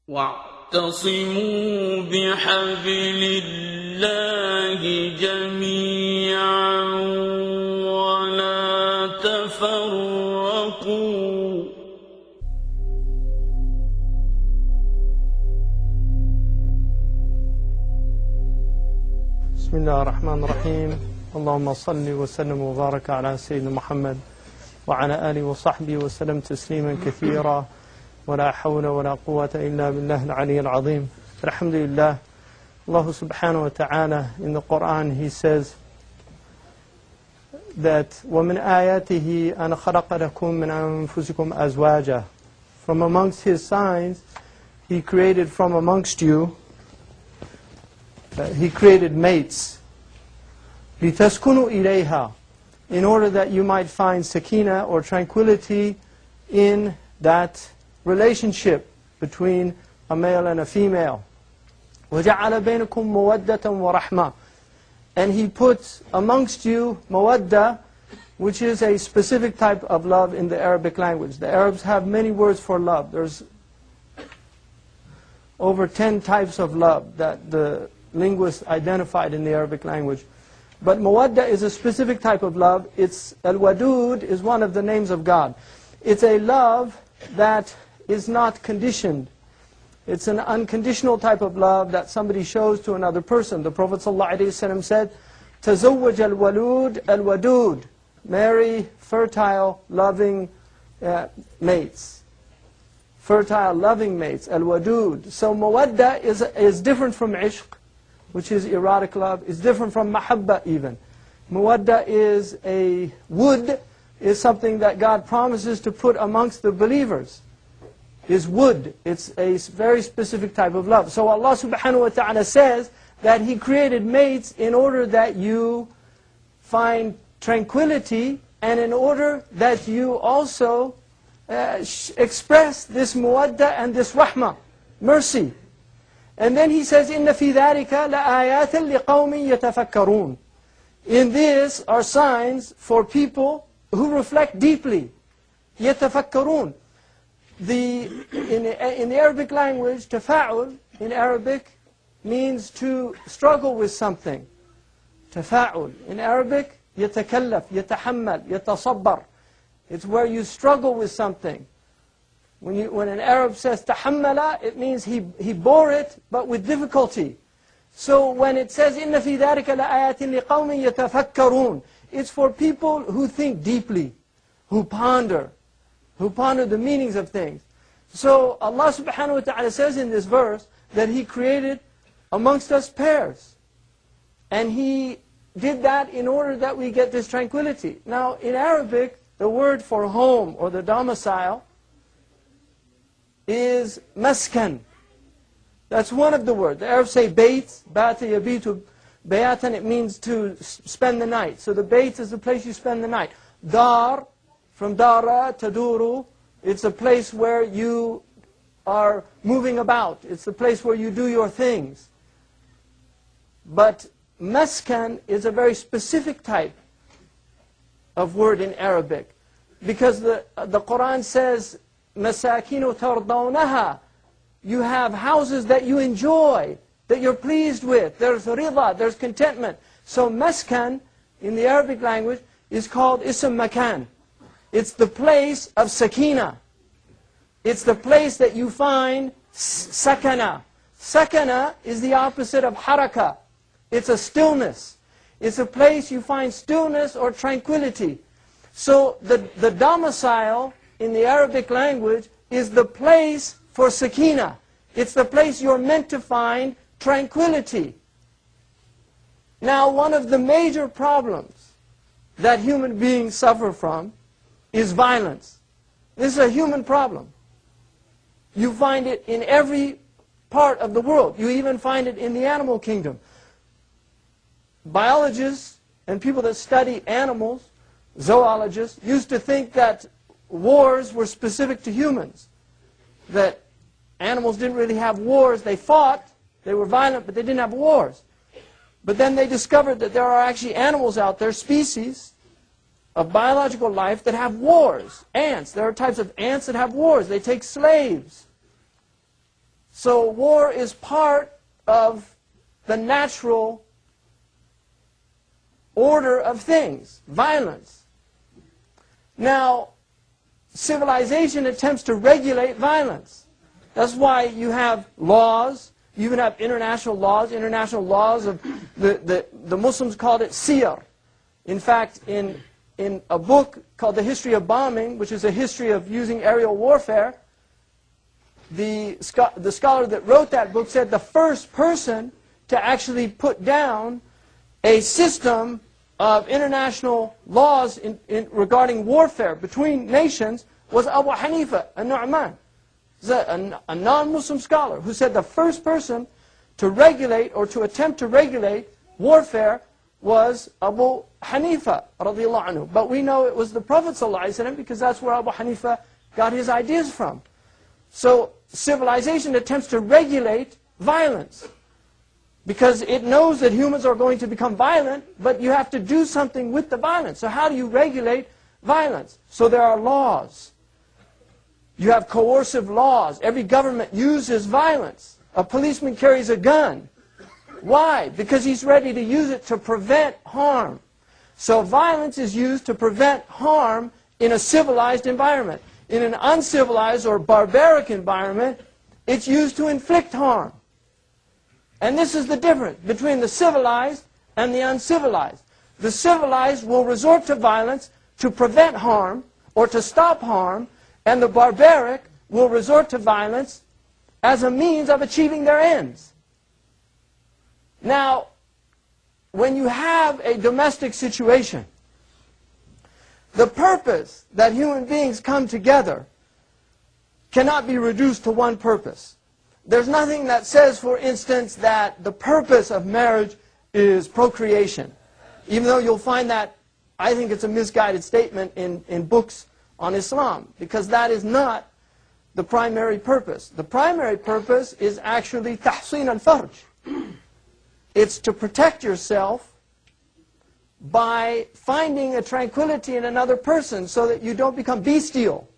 واعتصموا بحبل الله جميعا ولا تفرقوا. بسم الله الرحمن الرحيم. اللهم صل وسلم وبارك على سيدنا محمد وعلى آله وصحبه وسلم تسليما كثيرا ولا حول ولا قوة إلا بالله العلي العظيم. Alhamdulillah, Allah subhanahu wa ta'ala in the Quran, He says that وَمِنْ آيَاتِهِ أَنْ خَلَقَ لَكُم مِّنْ أَنفُسِكُمْ أَزْوَاجًا. From amongst His signs, He created from amongst you, He created mates. لِتَسْكُنُوا إِلَيْهَا, in order that you might find sakina or tranquility in that relationship between a male and a female. وَجَعَلَ بَيْنَكُمْ مَوَدَّةً وَرَحْمَةً. And He puts amongst you mawadda, which is a specific type of love in the Arabic language. The Arabs have many words for love. There's over 10 types of love that the linguists identified in the Arabic language. But mawadda is a specific type of love. It's al-wadud is one of the names of God. It's a love that is not conditioned. It's an unconditional type of love that somebody shows to another person. The Prophet ﷺ said, تَزَوَّجَ الْوَلُودِ الْوَدُودِ, marry fertile, loving mates. Fertile, loving mates, al-wadud. So mawadda is different from ishq, which is erotic love. It's different from mahabba even. Mawadda is a wood, is something that God promises to put amongst the believers. Is wood. It's a very specific type of love. So Allah subhanahu wa ta'ala says that He created mates in order that you find tranquility and in order that you also express this mawadda and this rahmah, mercy. And then He says, إِنَّ فِي ذَلِكَ لَآيَاتٍ لِقَوْمٍ يَتَفَكَّرُونَ. In this are signs for people who reflect deeply. يَتَفَكَّرُونَ. In the Arabic language, tafa'ul in Arabic means to struggle with something. Tafa'ul. In Arabic, يَتَكَلَّفْ, يَتَحَمَّل, يَتَصَبَّر. It's where you struggle with something. When an Arab says tahammala, it means he bore it, but with difficulty. So when it says إِنَّ فِي ذَلِكَ لَآيَاتٍ لِقَوْمٍ يَتَفَكَّرُونَ, it's for people who think deeply, who ponder the meanings of things. So Allah subhanahu wa ta'ala says in this verse that He created amongst us pairs. And He did that in order that we get this tranquility. Now in Arabic, the word for home or the domicile is maskan. That's one of the words. The Arabs say bayt, bata yabitu bayatan, it means to spend the night. So the bayt is the place you spend the night. Dar, from dara, taduru, it's a place where you are moving about. It's the place where you do your things. But maskan is a very specific type of word in Arabic. Because the Quran says, Masakinu tardawnaha. You have houses that you enjoy, that you're pleased with. There's rida, there's contentment. So maskan, in the Arabic language, is called ism makan. It's the place of sakina. It's the place that you find sakana. Sakana is the opposite of haraka. It's a stillness. It's a place you find stillness or tranquility. So the domicile in the Arabic language is the place for sakina. It's the place you're meant to find tranquility. Now, one of the major problems that human beings suffer from is violence. This is a human problem. You find it in every part of the world. You even find it in the animal kingdom. Biologists and people that study animals, zoologists, used to think that wars were specific to humans. That animals didn't really have wars. They fought, they were violent, but they didn't have wars. But then they discovered that there are actually animals out there, species of biological life that have wars. Ants. There are types of ants that have wars. They take slaves. So war is part of the natural order of things, violence. Now, civilization attempts to regulate violence. That's why you have laws. You even have international laws of the Muslims called it siyar. In fact, in a book called The History of Bombing, which is a history of using aerial warfare, the scholar that wrote that book said the first person to actually put down a system of international laws regarding warfare between nations was Abu Hanifa al-Nu'man, a non-Muslim scholar, who said the first person to regulate or to attempt to regulate warfare was Abu Hanifa radiallahu anhu. But we know it was the Prophet sallallahu alaihi wasallam because that's where Abu Hanifa got his ideas from. So civilization attempts to regulate violence because it knows that humans are going to become violent, but you have to do something with the violence. So how do you regulate violence? So there are laws. You have coercive laws. Every government uses violence. A policeman carries a gun. Why? Because he's ready to use it to prevent harm. So violence is used to prevent harm in a civilized environment. In an uncivilized or barbaric environment, it's used to inflict harm. And this is the difference between the civilized and the uncivilized. The civilized will resort to violence to prevent harm or to stop harm, and the barbaric will resort to violence as a means of achieving their ends. Now, when you have a domestic situation, the purpose that human beings come together cannot be reduced to one purpose. There's nothing that says, for instance, that the purpose of marriage is procreation. Even though you'll find that, I think it's a misguided statement in books on Islam, because that is not the primary purpose. The primary purpose is actually tahsin al-farj. It's to protect yourself by finding a tranquility in another person so that you don't become bestial.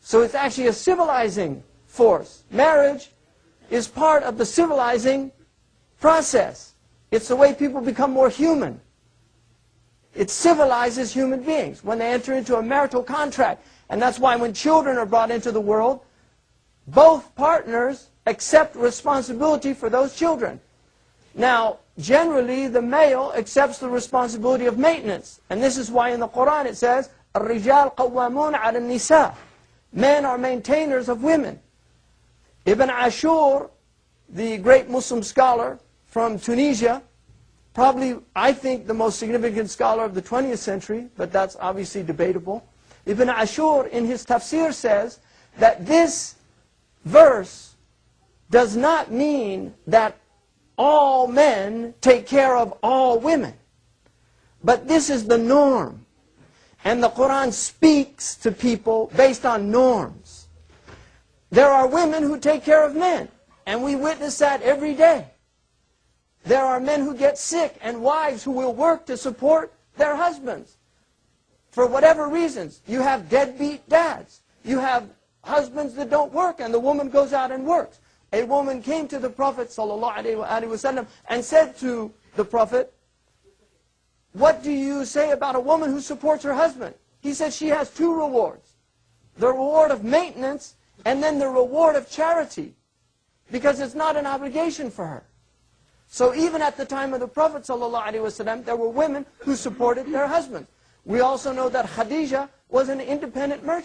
So it's actually a civilizing force. Marriage is part of the civilizing process. It's the way people become more human. It civilizes human beings when they enter into a marital contract. And that's why when children are brought into the world, both partners accept responsibility for those children. Now, generally, the male accepts the responsibility of maintenance. And this is why in the Quran it says, الرِّجَالْ قَوَّامُونَ عَلَى النِّسَاءِ. Men are maintainers of women. Ibn Ashur, the great Muslim scholar from Tunisia, probably, I think, the most significant scholar of the 20th century, but that's obviously debatable. Ibn Ashur, in his tafsir, says that this verse does not mean that all men take care of all women. But this is the norm. And the Quran speaks to people based on norms. There are women who take care of men, and we witness that every day. There are men who get sick and wives who will work to support their husbands. For whatever reasons, you have deadbeat dads. You have husbands that don't work and the woman goes out and works. A woman came to the Prophet ﷺ and said to the Prophet, "What do you say about a woman who supports her husband?" He said she has two rewards. The reward of maintenance and then the reward of charity. Because it's not an obligation for her. So even at the time of the Prophet ﷺ, there were women who supported their husbands. We also know that Khadija was an independent merchant.